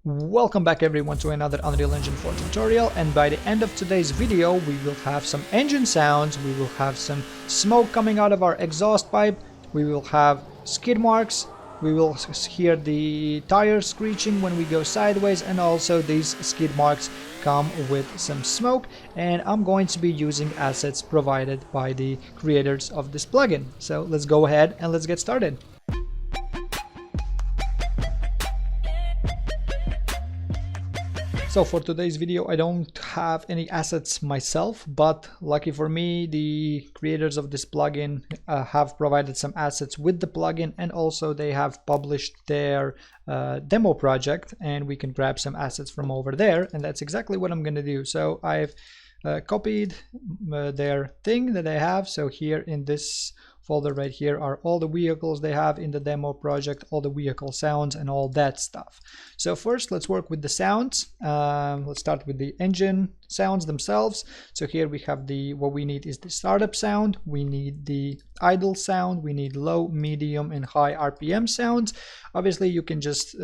Welcome back everyone to another Unreal Engine 4 tutorial, and by the end of today's video we will have some engine sounds, we will have some smoke coming out of our exhaust pipe, we will have skid marks, we will hear the tires screeching when we go sideways, and also these skid marks come with some smoke, and I'm going to be using assets provided by the creators of this plugin. So let's go ahead and let's get started. So for today's video I don't have any assets myself, but lucky for me the creators of this plugin have provided some assets with the plugin, and also they have published their demo project, and we can grab some assets from over there, and that's exactly what I'm going to do. So I've copied their thing that they have. So here in this folder right here are all the vehicles they have in the demo project, all the vehicle sounds and all that stuff. So first let's work with the sounds. Let's start with the engine sounds themselves. So here we have what we need is the startup sound, we need the idle sound, we need low, medium and high RPM sounds. Obviously you can just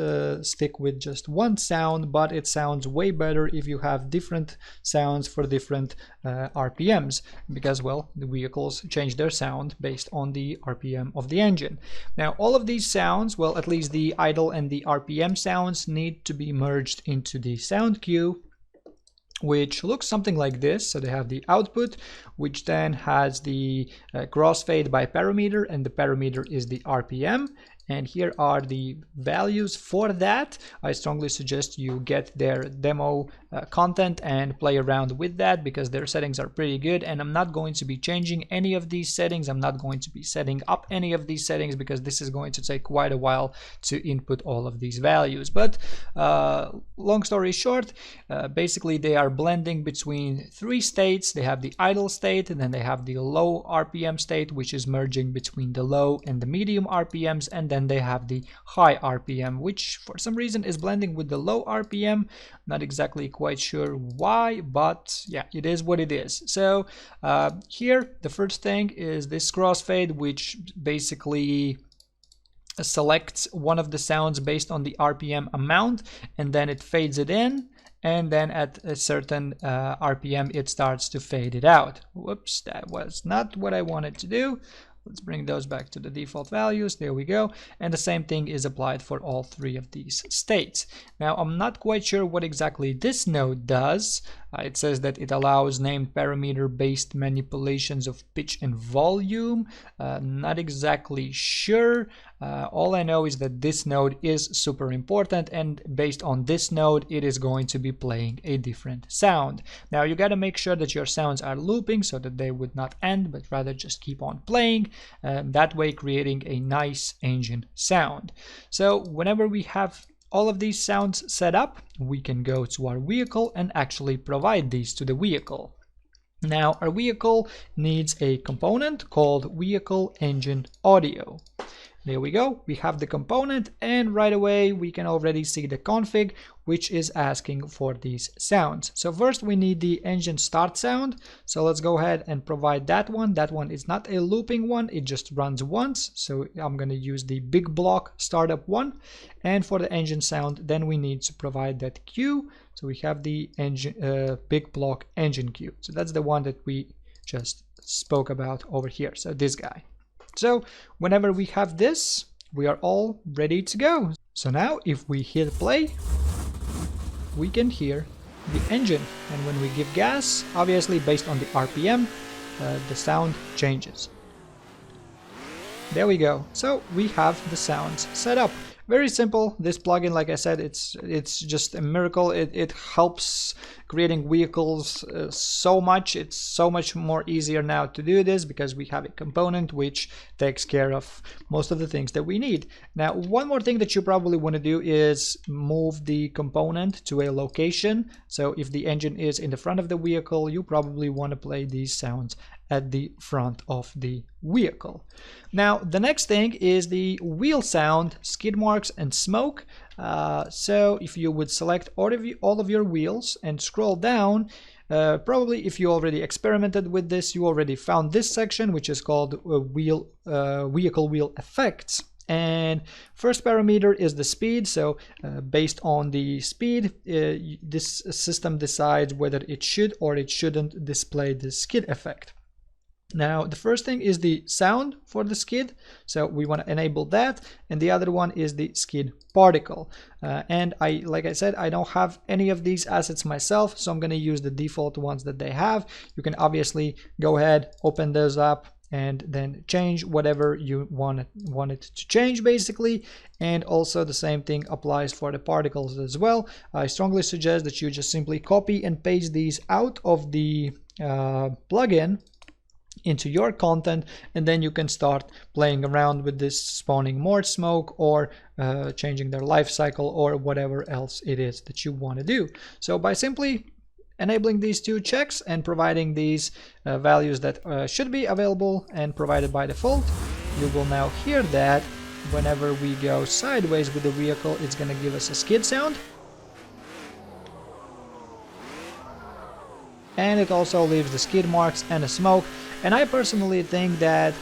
stick with just one sound, but it sounds way better if you have different sounds for different RPMs, because well, the vehicles change their sound based on the RPM of the engine. Now all of these sounds, well, at least the idle and the RPM sounds, need to be merged into the sound queue, which looks something like this. So they have the output, which then has the crossfade by parameter, and the parameter is the RPM. And here are the values for that. I strongly suggest you get their demo content and play around with that, because their settings are pretty good, and I'm not going to be changing any of these settings. I'm not going to be setting up any of these settings, because this is going to take quite a while to input all of these values. But long story short, basically they are blending between three states. They have the idle state, and then they have the low RPM state, which is merging between the low and the medium RPMs, and then they have the high RPM, which for some reason is blending with the low RPM. Not exactly quite sure why, but yeah, it is what it is. So here the first thing is this crossfade, which basically selects one of the sounds based on the RPM amount, and then it fades it in, and then at a certain RPM it starts to fade it out. Whoops, that was not what I wanted to do. Let's bring those back to the default values. There we go. And the same thing is applied for all three of these states. Now, I'm not quite sure what exactly this node does. It says that it allows named parameter-based manipulations of pitch and volume. Not exactly sure. All I know is that this node is super important, and based on this node, it is going to be playing a different sound. Now, you got to make sure that your sounds are looping so that they would not end, but rather just keep on playing. That way, creating a nice engine sound. So whenever we have all of these sounds set up, we can go to our vehicle and actually provide these to the vehicle. Now, our vehicle needs a component called vehicle engine audio. There we go, we have the component, and right away we can already see the config, which is asking for these sounds. So first we need the engine start sound, so let's go ahead and provide that one. That one is not a looping one, it just runs once, so I'm going to use the big block startup one. And for the engine sound, then we need to provide that queue, so we have the engine big block engine queue. So that's the one that we just spoke about over here, so this guy. So whenever we have this, we are all ready to go. So now if we hit play, we can hear the engine, and when we give gas, obviously based on the RPM, the sound changes. There we go. So we have the sounds set up. Very simple. This plugin, like I said, it's just a miracle. It helps creating vehicles so much. It's so much more easier now to do this, because we have a component which takes care of most of the things that we need. Now, one more thing that you probably want to do is move the component to a location. So if the engine is in the front of the vehicle, you probably want to play these sounds at the front of the vehicle. Now, the next thing is the wheel sound, skid marks and smoke. So if you would select all of your wheels and scroll down, probably if you already experimented with this, you already found this section, which is called vehicle wheel effects. And first parameter is the speed. So based on the speed, this system decides whether it should or it shouldn't display the skid effect. Now the first thing is the sound for the skid, so we want to enable that, and the other one is the skid particle. And like I said, I don't have any of these assets myself, so I'm going to use the default ones that they have. You can obviously go ahead, open those up, and then change whatever you want it to change basically. And also the same thing applies for the particles as well. I strongly suggest that you just simply copy and paste these out of the plugin into your content, and then you can start playing around with this, spawning more smoke or changing their life cycle or whatever else it is that you want to do. So by simply enabling these two checks and providing these values that should be available and provided by default, you will now hear that whenever we go sideways with the vehicle, it's going to give us a skid sound. And it also leaves the skid marks and the smoke. And I personally think that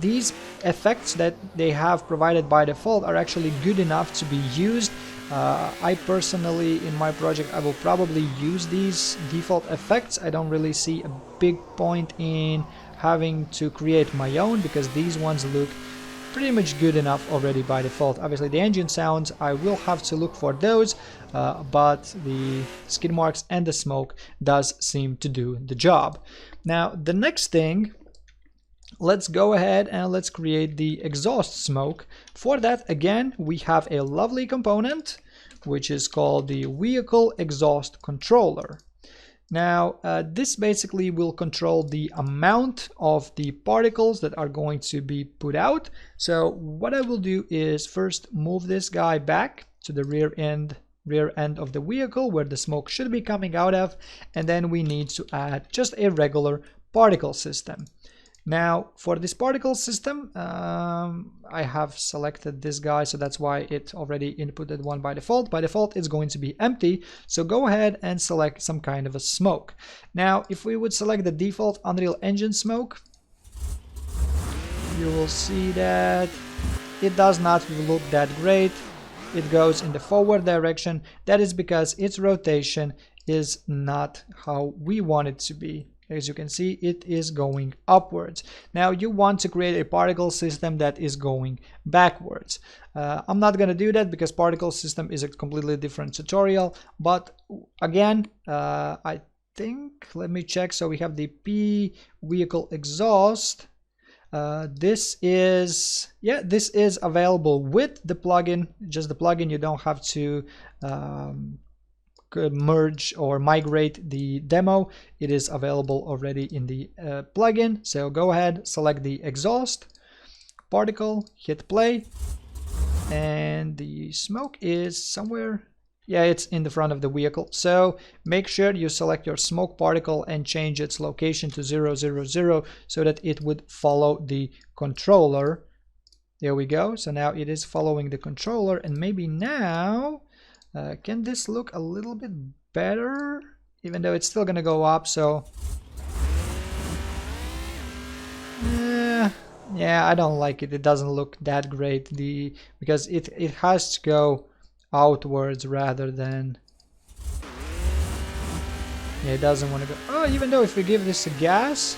these effects that they have provided by default are actually good enough to be used. I personally, in my project, I will probably use these default effects. I don't really see a big point in having to create my own, because these ones look pretty much good enough already by default. Obviously the engine sounds, I will have to look for those, but the skid marks and the smoke does seem to do the job. Now the next thing, let's go ahead and let's create the exhaust smoke. For that, again, we have a lovely component which is called the vehicle exhaust controller. Now this basically will control the amount of the particles that are going to be put out. So what I will do is first move this guy back to the rear end of the vehicle where the smoke should be coming out of, and then we need to add just a regular particle system. Now for this particle system, I have selected this guy, so that's why it already inputted one by default. By default it's going to be empty, so go ahead and select some kind of a smoke. Now if we would select the default Unreal Engine smoke, you will see that it does not look that great. It goes in the forward direction. That is because its rotation is not how we want it to be. As you can see, it is going upwards. Now you want to create a particle system that is going backwards. I'm not going to do that because particle system is a completely different tutorial. But again, I think, let me check. So we have the P vehicle exhaust. This is available with the plugin. Just the plugin, you don't have to merge or migrate the demo. It is available already in the plugin. So go ahead, select the exhaust particle, hit play, and the smoke is somewhere. Yeah, it's in the front of the vehicle. So make sure you select your smoke particle and change its location to 0, 0, 0 so that it would follow the controller. There we go. So now it is following the controller, and maybe now can this look a little bit better, even though it's still gonna go up. So yeah, I don't like it. It doesn't look that great, because it has to go outwards rather than, yeah, it doesn't want to go. Oh, even though if we give this a gas,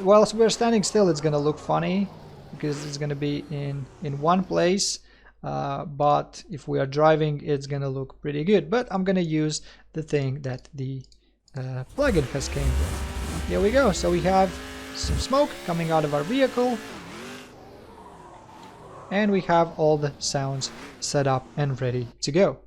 while we're standing still, it's gonna look funny because it's gonna be in one place. But if we are driving, it's gonna look pretty good. But I'm gonna use the thing that the plugin has came with. Here we go. So we have some smoke coming out of our vehicle, and we have all the sounds set up and ready to go.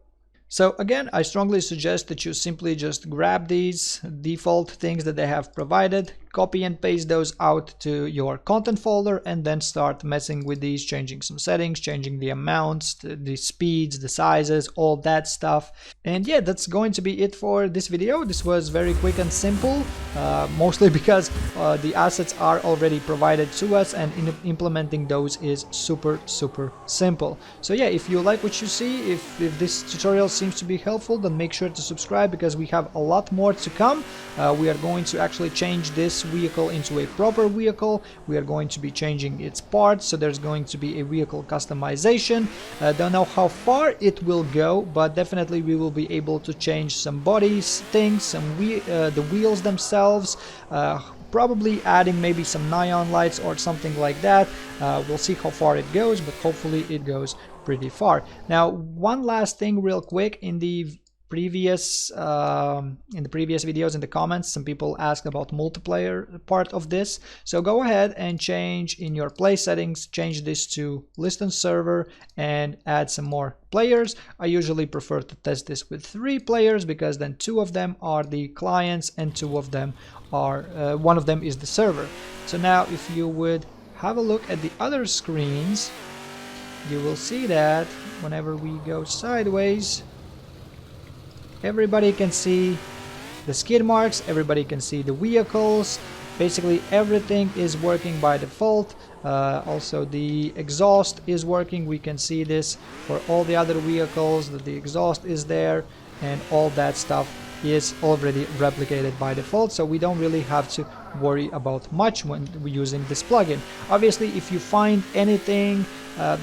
So again, I strongly suggest that you simply just grab these default things that they have provided, copy and paste those out to your content folder, and then start messing with these, changing some settings, changing the amounts, the speeds, the sizes, all that stuff. And yeah, that's going to be it for this video. This was very quick and simple, mostly because the assets are already provided to us, and implementing those is super simple. So yeah, if you like what you see, if this tutorial seems to be helpful, then make sure to subscribe, because we have a lot more to come. We are going to actually change this this vehicle into a proper vehicle. We are going to be changing its parts, so there's going to be a vehicle customization. Don't know how far it will go, but definitely we will be able to change some bodies, things, the wheels themselves, probably adding maybe some neon lights or something like that. We'll see how far it goes, but hopefully it goes pretty far. Now, one last thing real quick. In the previous videos, in the comments, some people asked about multiplayer part of this. So go ahead and change in your play settings, change this to list on server and add some more players. I usually prefer to test this with 3 players, because then 2 of them are the clients and 2 of them are one of them is the server. So now if you would have a look at the other screens, you will see that whenever we go sideways, everybody can see the skid marks, everybody can see the vehicles. Basically everything is working by default. Also the exhaust is working. We can see this for all the other vehicles, that the exhaust is there, and all that stuff is already replicated by default, so we don't really have to worry about much when we're using this plugin. Obviously, if you find anything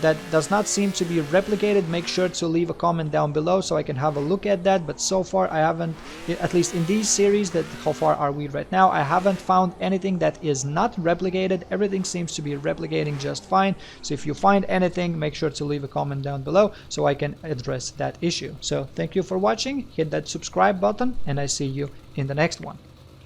that does not seem to be replicated, make sure to leave a comment down below so I can have a look at that. But so far I haven't, at least in these series, that how far are we right now, I haven't found anything that is not replicated. Everything seems to be replicating just fine. So if you find anything, make sure to leave a comment down below so I can address that issue. So thank you for watching, hit that subscribe button, and I see you in the next one.